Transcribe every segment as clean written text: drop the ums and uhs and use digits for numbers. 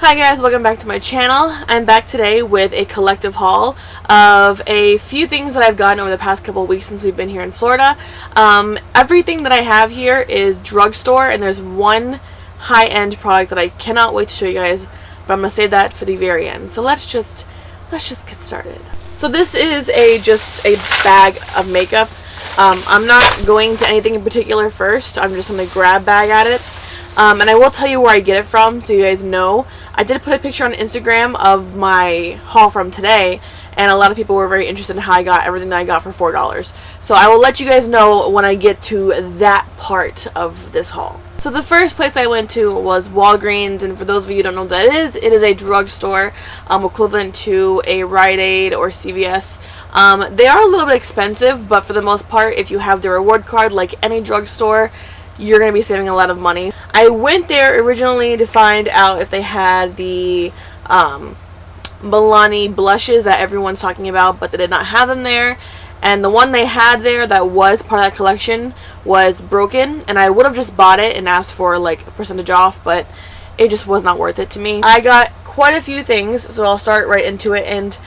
Hi guys, welcome back to my channel. I'm back today with a collective haul of a few things that I've gotten over the past couple of weeks since we've been here in Florida. Everything that I have here is drugstore, and there's one high-end product that I cannot wait to show you guys, but I'm going to save that for the very end. So let's just get started. So this is just a bag of makeup. I'm not going to anything in particular first. I'm just going to grab bag at it. And I will tell you where I get it from so you guys know. I did put a picture on Instagram of my haul from today, and a lot of people were very interested in how I got everything that I got for $4. So I will let you guys know when I get to that part of this haul. So the first place I went to was Walgreens, and for those of you who don't know what that is, it is a drugstore equivalent to a Rite Aid or CVS. They are a little bit expensive, but for the most part, if you have the reward card like any drugstore, you're going to be saving a lot of money. I went there originally to find out if they had the Milani blushes that everyone's talking about, but they did not have them there. And the one they had there that was part of that collection was broken, and I would have just bought it and asked for like a percentage off, but it just was not worth it to me. I got quite a few things, so I'll start right into it, and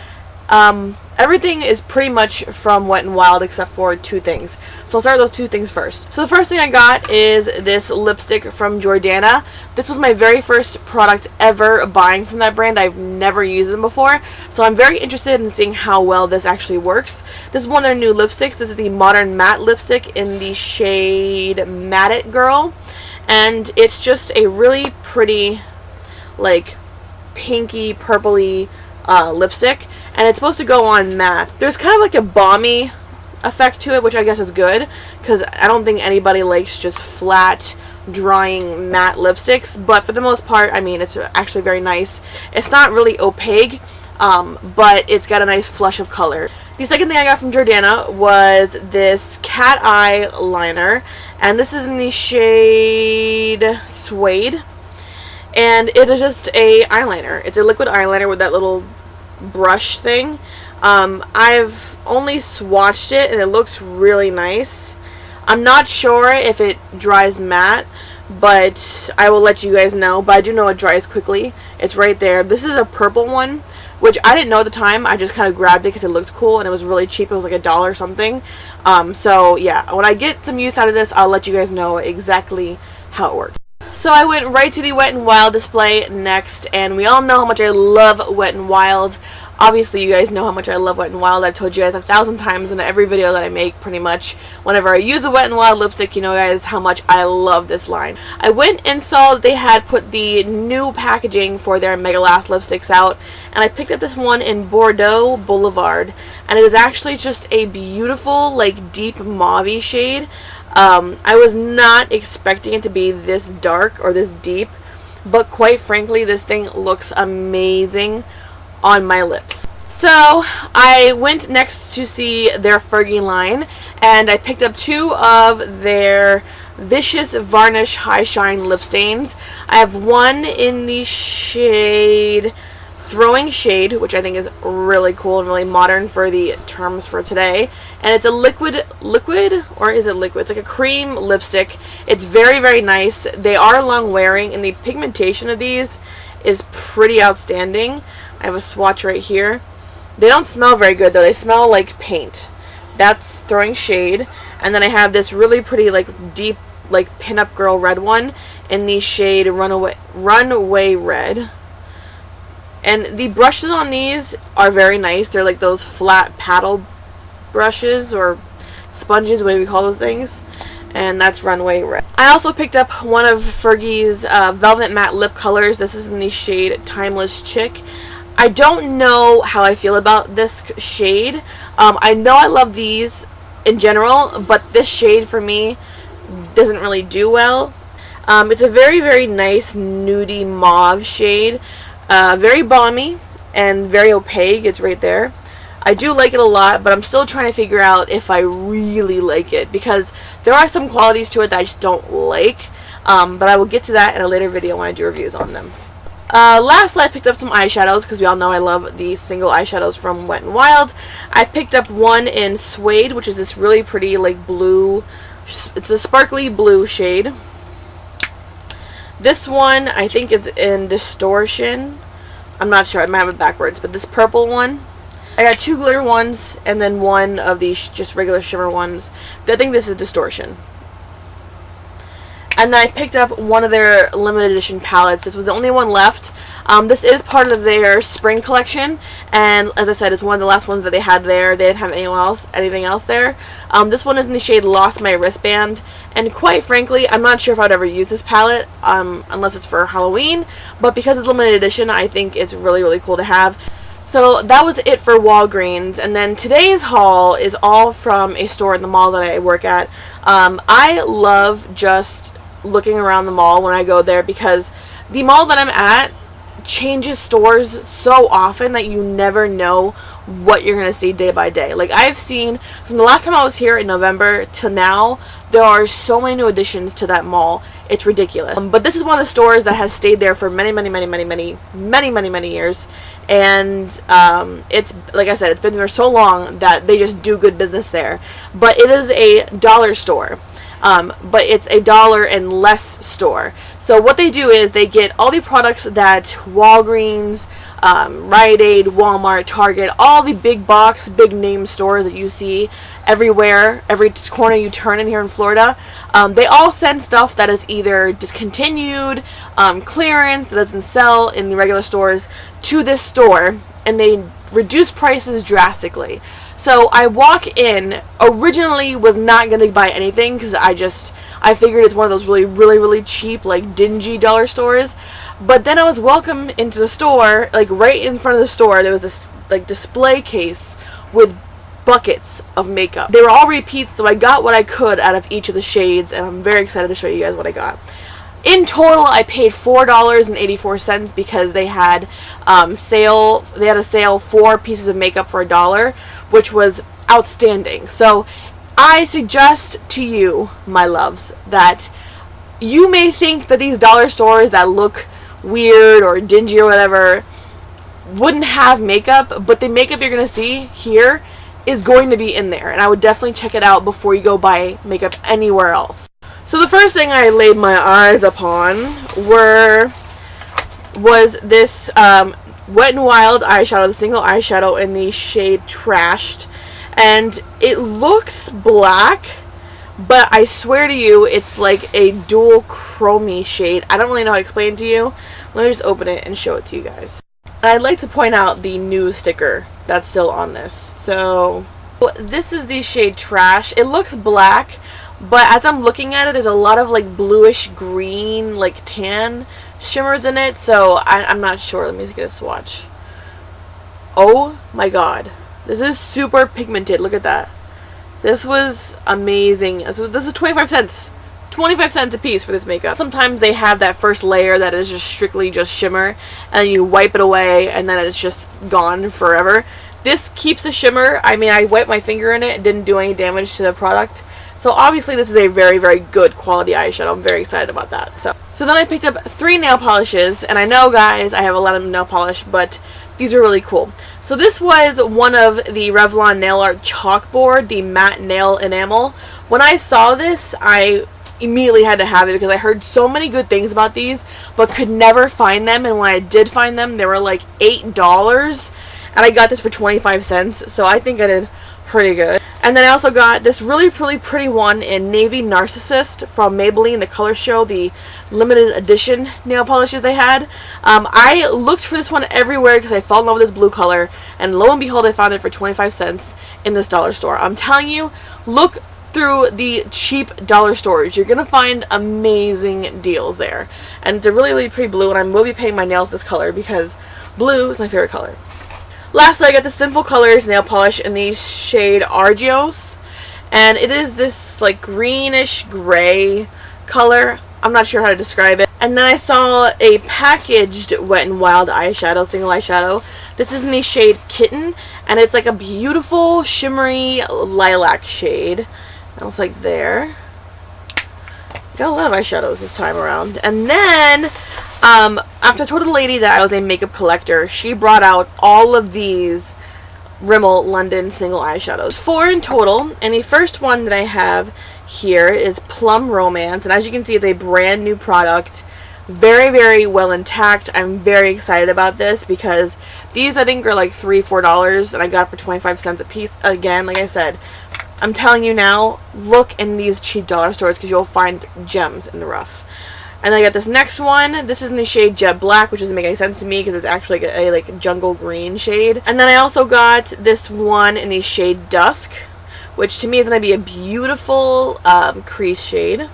everything is pretty much from Wet n Wild except for two things. So I'll start with those two things first. So the first thing I got is this lipstick from Jordana. This was my very first product ever buying from that brand. I've never used them before, so I'm very interested in seeing how well this actually works. This is one of their new lipsticks. This is the Modern Matte lipstick in the shade Matte It Girl, and it's just a really pretty, like, pinky purpley lipstick. And it's supposed to go on matte. There's kind of like a balmy effect to it, which I guess is good, because I don't think anybody likes just flat, drying matte lipsticks. But for the most part, I mean, it's actually very nice. It's not really opaque, but it's got a nice flush of color. The second thing I got from Jordana was this cat eye liner, and this is in the shade Suede. And it is just a eyeliner. It's a liquid eyeliner with that little brush thing. I've only swatched it and it looks really nice. I'm not sure if it dries matte, but I will let you guys know. But I do know it dries quickly. It's right there. This is a purple one, which I didn't know at the time. I just kind of grabbed it because it looked cool and it was really cheap. It was like $1 or something. So yeah, when I get some use out of this, I'll let you guys know exactly how it works. So I went right to the Wet n Wild display next, and we all know how much I love Wet n Wild. Obviously, you guys know how much I love Wet n Wild. I've told you guys 1,000 times in every video that I make, pretty much. Whenever I use a Wet n Wild lipstick, you know, guys, how much I love this line. I went and saw that they had put the new packaging for their Mega Last lipsticks out, and I picked up this one in Bordeaux Boulevard, and it is actually just a beautiful, like, deep mauve-y shade. I was not expecting it to be this dark or this deep, but quite frankly, this thing looks amazing on my lips. So I went next to see their Fergie line, and I picked up two of their Vicious Varnish High Shine lip stains. I have one in the shade Throwing Shade, which I think is really cool and really modern for the terms for today. And it's a liquid, or is it liquid? It's like a cream lipstick. It's very, very nice. They are long wearing, and the pigmentation of these is pretty outstanding. I have a swatch right here. They don't smell very good though. They smell like paint. That's Throwing Shade. And then I have this really pretty, like, deep, like, pinup girl red one in the shade Runaway Red. And the brushes on these are very nice. They're like those flat paddle brushes or sponges, whatever you call those things. And that's Runway Red. I also picked up one of Fergie's Velvet Matte lip colors. This is in the shade Timeless Chick. I don't know how I feel about this shade. I know I love these in general, but this shade for me doesn't really do well. It's a very, very nice nudie mauve shade. Very balmy and very opaque. It's right there. I do like it a lot, but I'm still trying to figure out if I really like it, because there are some qualities to it that I just don't like, but I will get to that in a later video when I do reviews on them. Lastly, I picked up some eyeshadows, because we all know I love the single eyeshadows from Wet n Wild. I picked up one in Suede, which is this really pretty, like, blue, it's a sparkly blue shade. This one I think is in Distortion. I'm not sure, I might have it backwards, but this purple one. I got 2 glitter ones and then one of these just regular shimmer ones. I think this is Distortion. And then I picked up one of their limited edition palettes. This was the only one left. This is part of their spring collection, and as I said, it's one of the last ones that they had there. They didn't have anything else there. This one is in the shade Lost My Wristband, and quite frankly, I'm not sure if I'd ever use this palette, unless it's for Halloween, but because it's limited edition, I think it's really, really cool to have. So that was it for Walgreens, and then today's haul is all from a store in the mall that I work at. I love just looking around the mall when I go there, because the mall that I'm at changes stores so often that you never know what you're going to see day by day. Like, I've seen from the last time I was here in November to now, there are so many new additions to that mall. It's ridiculous. But this is one of the stores that has stayed there for many years, and it's, like I said, it's been there so long that they just do good business there. But it is a dollar store. But it's a $1 and less store. So what they do is they get all the products that Walgreens, Rite Aid, Walmart, Target, all the big box, big name stores that you see everywhere, every corner you turn in here in Florida. They all send stuff that is either discontinued, clearance, that doesn't sell in the regular stores, to this store, and they reduce prices drastically. So I walk in, originally was not going to buy anything because I figured it's one of those really cheap, like dingy dollar stores. But then I was welcome into the store, like right in front of the store, there was this like display case with buckets of makeup. They were all repeats, so I got what I could out of each of the shades, and I'm very excited to show you guys what I got. In total, I paid $4.84 because they had sale. They had a sale, 4 pieces of makeup for $1, which was outstanding. So I suggest to you, my loves, that you may think that these dollar stores that look weird or dingy or whatever wouldn't have makeup, but the makeup you're going to see here is going to be in there, and I would definitely check it out before you go buy makeup anywhere else. So the first thing I laid my eyes upon was this Wet n Wild eyeshadow, the single eyeshadow in the shade Trashed, and it looks black, but I swear to you, it's like a dual chromey shade. I don't really know how to explain it to you. Let me just open it and show it to you guys. I'd like to point out the news sticker that's still on this. So this is the shade Trash. It looks black, but as I'm looking at it, there's a lot of like bluish green, like tan shimmers in it. So I'm not sure. Let me get a swatch. Oh my god. This is super pigmented. Look at that. This was amazing. This is 25 cents. 25 cents a piece for this makeup. Sometimes they have that first layer that is just strictly just shimmer, and you wipe it away and then it's just gone forever. This keeps the shimmer. I mean, I wiped my finger in it. It didn't do any damage to the product. So obviously this is a very good quality eyeshadow. I'm very excited about that. So then I picked up 3 nail polishes, and I know, guys, I have a lot of nail polish, but these are really cool. So this was one of the Revlon Nail Art Chalkboard, the matte nail enamel. When I saw this, I immediately had to have it because I heard so many good things about these, but could never find them. And when I did find them, they were like $8, and I got this for 25 cents. So I think I did pretty good. And then I also got this really pretty one in Navy Narcissist from Maybelline, the Color Show, the limited edition nail polishes they had. I looked for this one everywhere because I fell in love with this blue color, and lo and behold, I found it for 25 cents in this dollar store. I'm telling you, look through the cheap dollar stores. You're gonna find amazing deals there, and it's a really pretty blue, and I will be painting my nails this color because blue is my favorite color. Lastly, I got the Sinful Colors nail polish in the shade Argios, and it is this like greenish gray color. I'm not sure how to describe it. And then I saw a packaged Wet n Wild eyeshadow, single eyeshadow. This is in the shade Kitten, and it's like a beautiful shimmery lilac shade. It looks like there. Got a lot of eyeshadows this time around. And then after I told the lady that I was a makeup collector, she brought out all of these Rimmel London single eyeshadows. 4 in total, and the first one that I have here is Plum Romance, and as you can see, it's a brand new product. Very, very well intact. I'm very excited about this because these I think are like $3-4 and I got it for 25 cents a piece. Again, like I said, I'm telling you now, look in these cheap dollar stores because you'll find gems in the rough. And I got this next one. This is in the shade Jet Black, which doesn't make any sense to me because it's actually like a like jungle green shade. And then I also got this one in the shade Dusk, which to me is going to be a beautiful crease shade.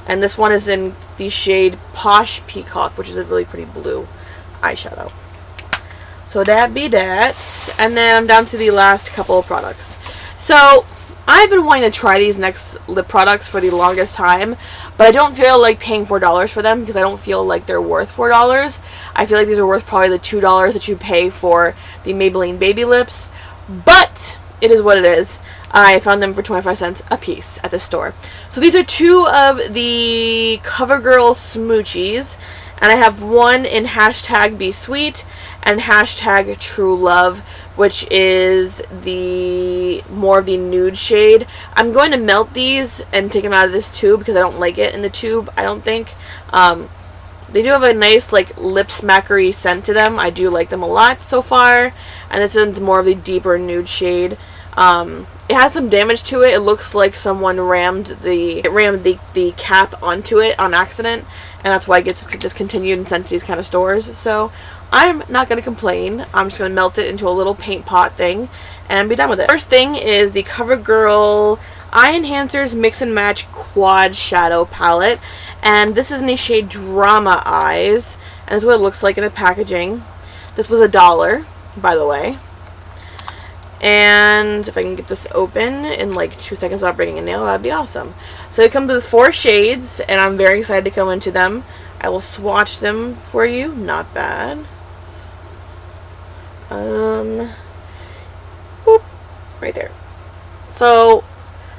And this one is in the shade Posh Peacock, which is a really pretty blue eyeshadow. So that be that. And then I'm down to the last couple of products. So I've been wanting to try these next lip products for the longest time, but I don't feel like paying $4 for them because I don't feel like they're worth $4. I feel like these are worth probably the $2 that you pay for the Maybelline Baby Lips, but it is what it is. I found them for 25 cents a piece at the store. So these are two of the CoverGirl Smoochies, and I have one in hashtag Be Sweet and hashtag True Love, which is the more of the nude shade. I'm going to melt these and take them out of this tube because I don't like it in the tube, I don't think. They do have a nice like lip smackery scent to them. I do like them a lot so far, and this one's more of the deeper nude shade. It has some damage to it. It looks like someone rammed the cap onto it on accident, and that's why it gets discontinued and sent to these kind of stores. So I'm not going to complain. I'm just going to melt it into a little paint pot thing and be done with it. First thing is the CoverGirl Eye Enhancers Mix and Match Quad Shadow Palette, and this is in the shade Drama Eyes, and this is what it looks like in the packaging. This was $1, by the way. And if I can get this open in like 2 seconds without breaking a nail, that'd be awesome. So it comes with 4 shades, and I'm very excited to go into them. I will swatch them for you. Not bad. Boop, right there. So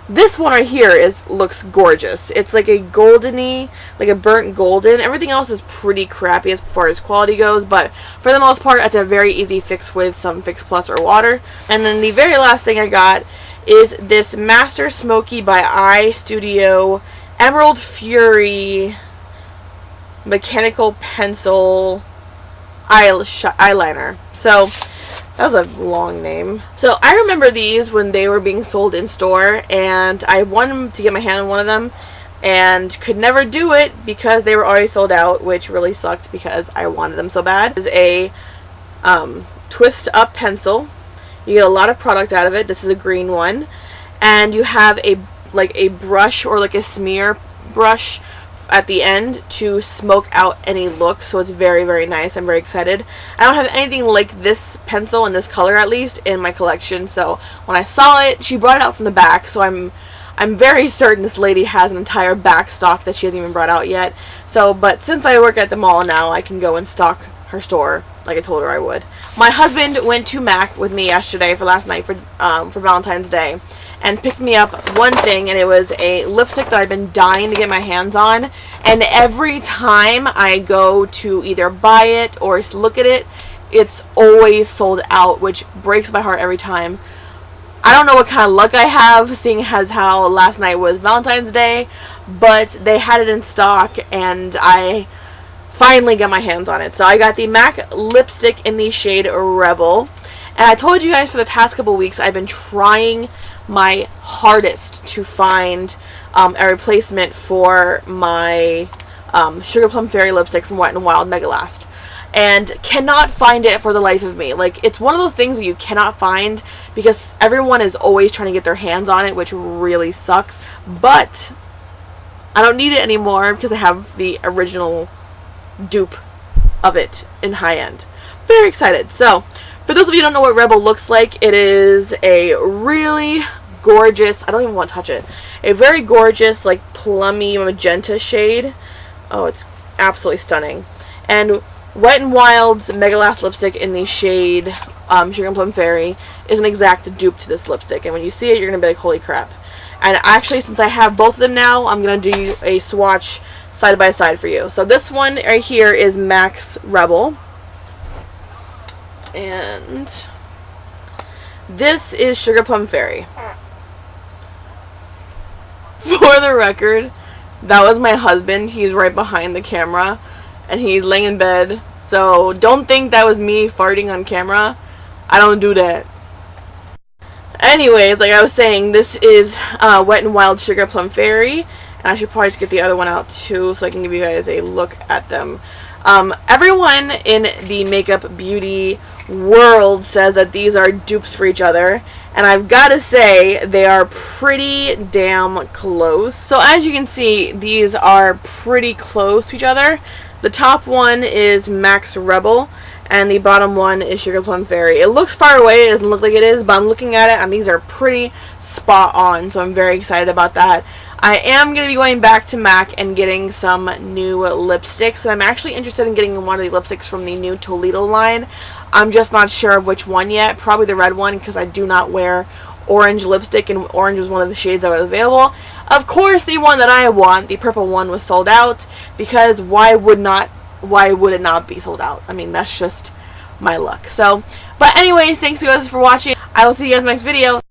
this one right here looks gorgeous. It's like a goldeny, like a burnt golden. Everything else is pretty crappy as far as quality goes, but for the most part, it's a very easy fix with some Fix Plus or water. And then the very last thing I got is this Master Smoky by Eye Studio Emerald Fury Mechanical Pencil Eyeliner. So that was a long name. So I remember these when they were being sold in store, and I wanted to get my hand on one of them and could never do it because they were already sold out, which really sucked because I wanted them so bad. This is a twist up pencil. You get a lot of product out of it. This is a green one, and you have a brush or like a smear brush at the end to smoke out any look, so it's very, very nice. I'm very excited. I don't have anything like this pencil in this color, at least, in my collection, so when I saw it, she brought it out from the back, so I'm very certain this lady has an entire back stock that she hasn't even brought out yet. So, but since I work at the mall now, I can go and stock her store like I told her I would. My husband went to MAC with me yesterday for last night for Valentine's Day, and picked me up one thing, and it was a lipstick that I've been dying to get my hands on, and every time I go to either buy it or look at it, it's always sold out, which breaks my heart every time. I don't know what kind of luck I have, seeing as how last night was Valentine's Day, but they had it in stock, and I finally got my hands on it. So I got the MAC lipstick in the shade Rebel, and I told you guys for the past couple weeks I've been trying my hardest to find a replacement for my Sugar Plum Fairy lipstick from Wet n Wild Mega Last, and cannot find it for the life of me. Like, it's one of those things that you cannot find because everyone is always trying to get their hands on it, which really sucks. But I don't need it anymore because I have the original dupe of it in high end. Very excited. So for those of you who don't know what Rebel looks like, it is a really gorgeous, I don't even want to touch it, a very gorgeous, like, plummy magenta shade. Oh, it's absolutely stunning. And Wet n Wild's Mega Last lipstick in the shade Sugar Plum Fairy is an exact dupe to this lipstick. And when you see it, you're going to be like, holy crap. And actually, since I have both of them now, I'm going to do a swatch side by side for you. So this one right here is MAC's Rebel. And this is Sugar Plum Fairy. For the record, That was my husband. He's right behind the camera, and he's laying in bed. So don't think that was me farting on camera. I don't do that. Anyways, like I was saying, this is Wet n Wild Sugar Plum Fairy. And I should probably just get the other one out too so I can give you guys a look at them. Everyone in the makeup beauty world says that these are dupes for each other. And I've got to say, they are pretty damn close. So as you can see, these are pretty close to each other. The top one is Max Rebel, and the bottom one is Sugar Plum Fairy. It looks far away, it doesn't look like it is, but I'm looking at it, and these are pretty spot on, so I'm very excited about that. I am going to be going back to MAC and getting some new lipsticks, and I'm actually interested in getting one of the lipsticks from the new Toledo line. I'm just not sure of which one yet. Probably the red one, because I do not wear orange lipstick, and orange was one of the shades that was available. Of course, the one that I want, the purple one, was sold out, because why would it not be sold out? I mean, that's just my luck. So, but anyways, thanks you guys for watching. I will see you guys in the next video.